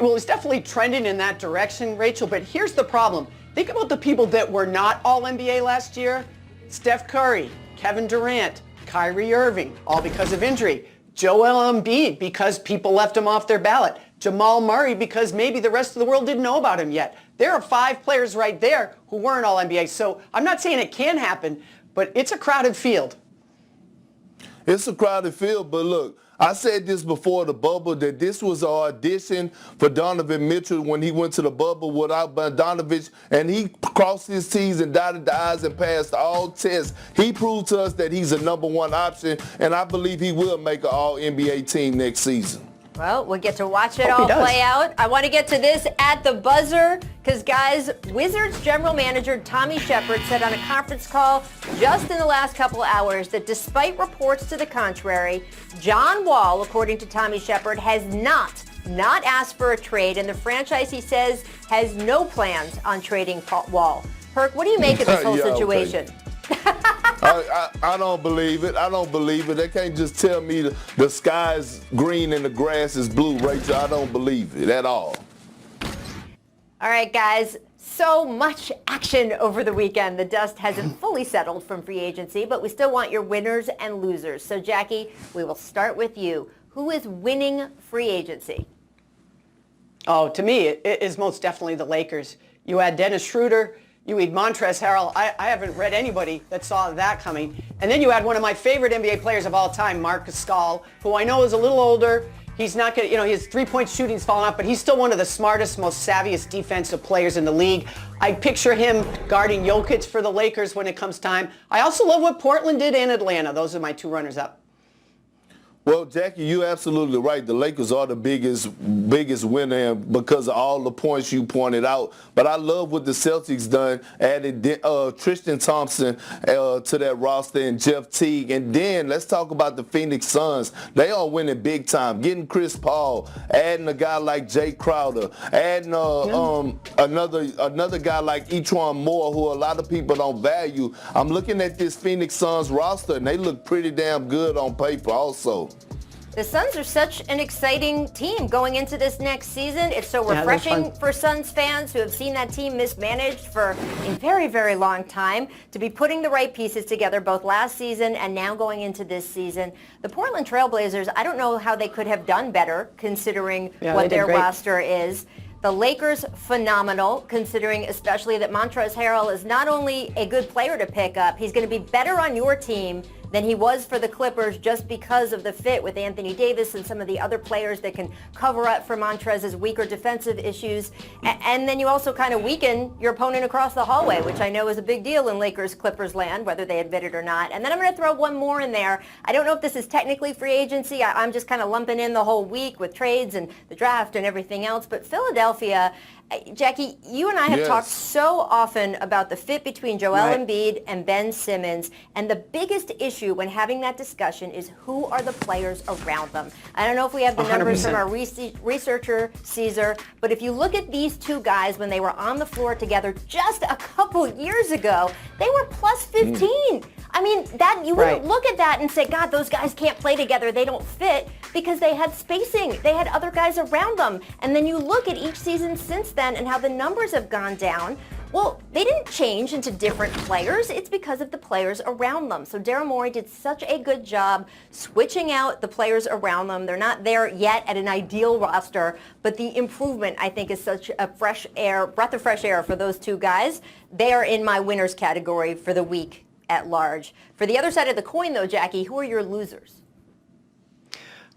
Well, it's definitely trending in that direction, Rachel, but here's the problem. Think about the people that were not All-NBA last year. Steph Curry, Kevin Durant, Kyrie Irving, all because of injury. Joel Embiid, because people left him off their ballot. Jamal Murray, because maybe the rest of the world didn't know about him yet. There are 5 players right there who weren't All-NBA. So I'm not saying it can happen, but it's a crowded field. It's a crowded field, but look, I said this before the bubble, that this was an audition for Donovan Mitchell when he went to the bubble without Bogdanovich, and he crossed his T's and dotted the I's and passed all tests. He proved to us that he's a #1 option, and I believe he will make an All-NBA team next season. Well, we'll get to watch it all play out. I want to get to this at the buzzer because, guys, Wizards general manager Tommy Shepard said on a conference call just in the last couple of hours that despite reports to the contrary, John Wall, according to Tommy Shepard, has not asked for a trade, and the franchise, he says, has no plans on trading Wall. Perk, what do you make of this whole situation? I don't believe it. I don't believe it. They can't just tell me the sky's green and the grass is blue, Rachel. I don't believe it at all. All right, guys. So much action over the weekend. The dust hasn't fully settled from free agency, but we still want your winners and losers. So, Jackie, we will start with you. Who is winning free agency? Oh, to me, it is most definitely the Lakers. You add Dennis Schroeder. You add Montrezl Harrell. I haven't read anybody that saw that coming. And then you add one of my favorite NBA players of all time, Marc Gasol, who I know is a little older. He's not going to, his three-point shooting's fallen off, but he's still one of the smartest, most savviest defensive players in the league. I picture him guarding Jokic for the Lakers when it comes time. I also love what Portland did in Atlanta. Those are my 2 runners-up. Well, Jackie, you're absolutely right. The Lakers are the biggest winner because of all the points you pointed out. But I love what the Celtics done, added Tristan Thompson to that roster and Jeff Teague. And then let's talk about the Phoenix Suns. They are winning big time, getting Chris Paul, adding a guy like Jay Crowder, adding another guy like Etwan Moore, who a lot of people don't value. I'm looking at this Phoenix Suns roster, and they look pretty damn good on paper also. The Suns are such an exciting team going into this next season. It's so refreshing for Suns fans who have seen that team mismanaged for a very, very long time to be putting the right pieces together both last season and now going into this season. The Portland Trailblazers, I don't know how they could have done better considering what their roster is. The Lakers, phenomenal, considering especially that Montrezl Harrell is not only a good player to pick up, he's going to be better on your team than he was for the Clippers just because of the fit with Anthony Davis and some of the other players that can cover up for Montrez's weaker defensive issues. And then you also kind of weaken your opponent across the hallway, which I know is a big deal in Lakers-Clippers land, whether they admit it or not. And then I'm going to throw one more in there. I don't know if this is technically free agency. I'm just kind of lumping in the whole week with trades and the draft and everything else. But Philadelphia, Jackie, you and I have talked so often about the fit between Joel Embiid and Ben Simmons, and the biggest issue when having that discussion is who are the players around them. I don't know if we have the numbers 100%. From our researcher, Caesar, but if you look at these 2 guys when they were on the floor together just a couple years ago, they were plus 15. I mean, that you wouldn't look at that and say, God, those guys can't play together. They don't fit, because they had spacing. They had other guys around them. And then you look at each season since then and how the numbers have gone down. Well, they didn't change into different players. It's because of the players around them. So Daryl Morey did such a good job switching out the players around them. They're not there yet at an ideal roster, but the improvement, I think, is such a breath of fresh air for those 2 guys. They are in my winners category for the week at large. For the other side of the coin, though, Jackie, who are your losers?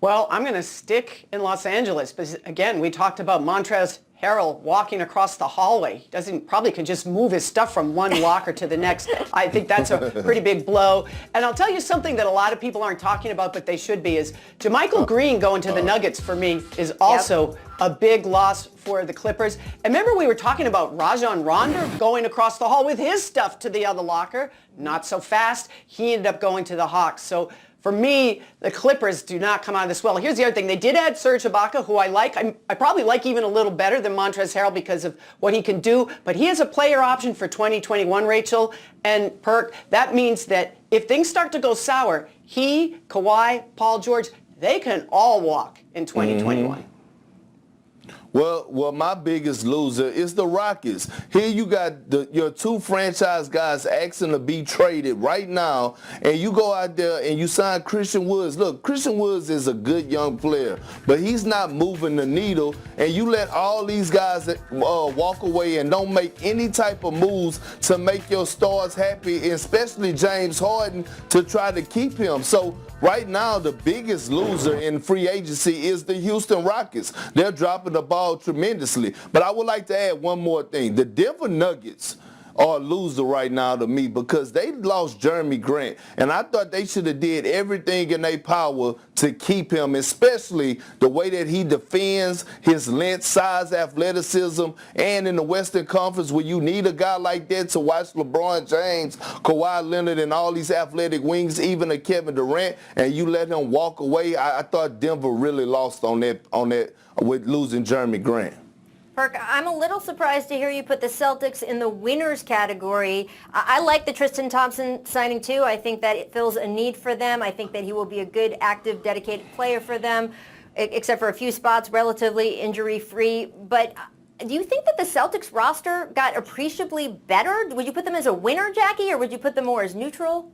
Well, I'm going to stick in Los Angeles, because again, we talked about Montrezl Harrell walking across the hallway. Probably could just move his stuff from one locker to the next. I think that's a pretty big blow. And I'll tell you something that a lot of people aren't talking about, but they should be, is JaMychal Green going to the Nuggets for me is also a big loss for the Clippers. And remember we were talking about Rajon Rondo going across the hall with his stuff to the other locker? Not so fast. He ended up going to the Hawks. So for me, the Clippers do not come out of this well. Here's the other thing. They did add Serge Ibaka, who I like. I probably like even a little better than Montrezl Harrell because of what he can do. But he is a player option for 2021, Rachel and Perk. That means that if things start to go sour, he, Kawhi, Paul George, they can all walk in 2021. Well, my biggest loser is the Rockets. Here you got your two franchise guys asking to be traded right now, and you go out there and you sign Christian Woods. Look, Christian Woods is a good young player, but he's not moving the needle, and you let all these guys walk away and don't make any type of moves to make your stars happy, especially James Harden, to try to keep him. So right now, the biggest loser in free agency is the Houston Rockets. They're dropping the ball tremendously. But I would like to add one more thing. The Denver Nuggets are a loser right now to me because they lost Jeremy Grant, and I thought they should have did everything in their power to keep him, especially the way that he defends, his length, size, athleticism, and in the Western Conference where you need a guy like that to watch LeBron James, Kawhi Leonard, and all these athletic wings, even a Kevin Durant, and you let him walk away. I thought Denver really lost on that with losing Jeremy Grant. Perk, I'm a little surprised to hear you put the Celtics in the winners category. I like the Tristan Thompson signing too. I think that it fills a need for them. I think that he will be a good, active, dedicated player for them, except for a few spots, relatively injury-free. But do you think that the Celtics roster got appreciably better? Would you put them as a winner, Jackie, or would you put them more as neutral?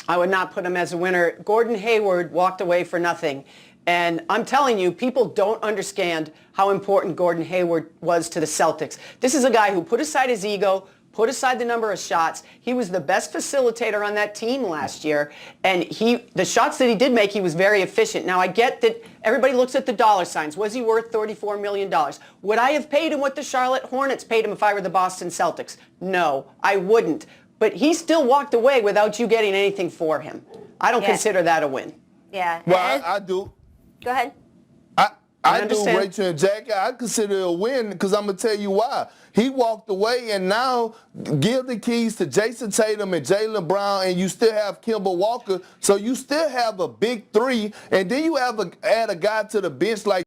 I would not put him as a winner. Gordon Hayward walked away for nothing. And I'm telling you, people don't understand how important Gordon Hayward was to the Celtics. This is a guy who put aside his ego, put aside the number of shots. He was the best facilitator on that team last year. And the shots that he did make, he was very efficient. Now, I get that everybody looks at the dollar signs. Was he worth $34 million? Would I have paid him what the Charlotte Hornets paid him if I were the Boston Celtics? No, I wouldn't. But he still walked away without you getting anything for him. I don't consider that a win. Yeah. Well, I do. Go ahead. I do, Rachel and Jackie. I consider it a win because I'm going to tell you why. He walked away, and now give the keys to Jason Tatum and Jaylen Brown, and you still have Kemba Walker. So you still have a big three, and then you add a guy to the bench like